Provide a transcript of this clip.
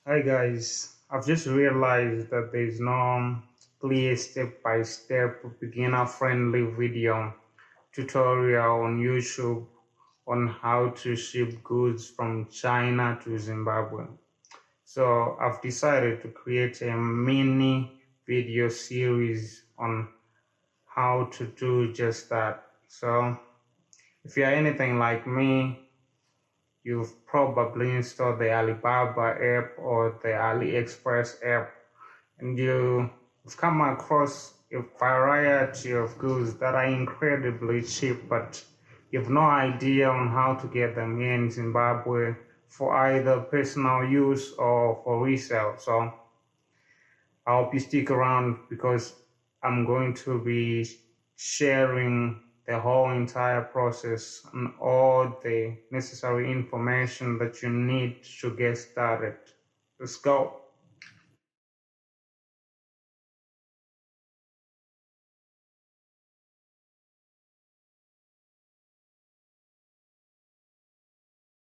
Hi guys, I've just realized that there's no clear step-by-step beginner-friendly video tutorial on YouTube on how to ship goods from China to Zimbabwe. So I've decided to create a mini video series on how to do just that. So if you're anything like me, you've probably installed the Alibaba app or the AliExpress app, and you've come across a variety of goods that are incredibly cheap, but you've no idea on how to get them here in Zimbabwe for either personal use or for resale. So I hope you stick around because I'm going to be sharing the whole entire process and all the necessary information that you need to get started. Let's go.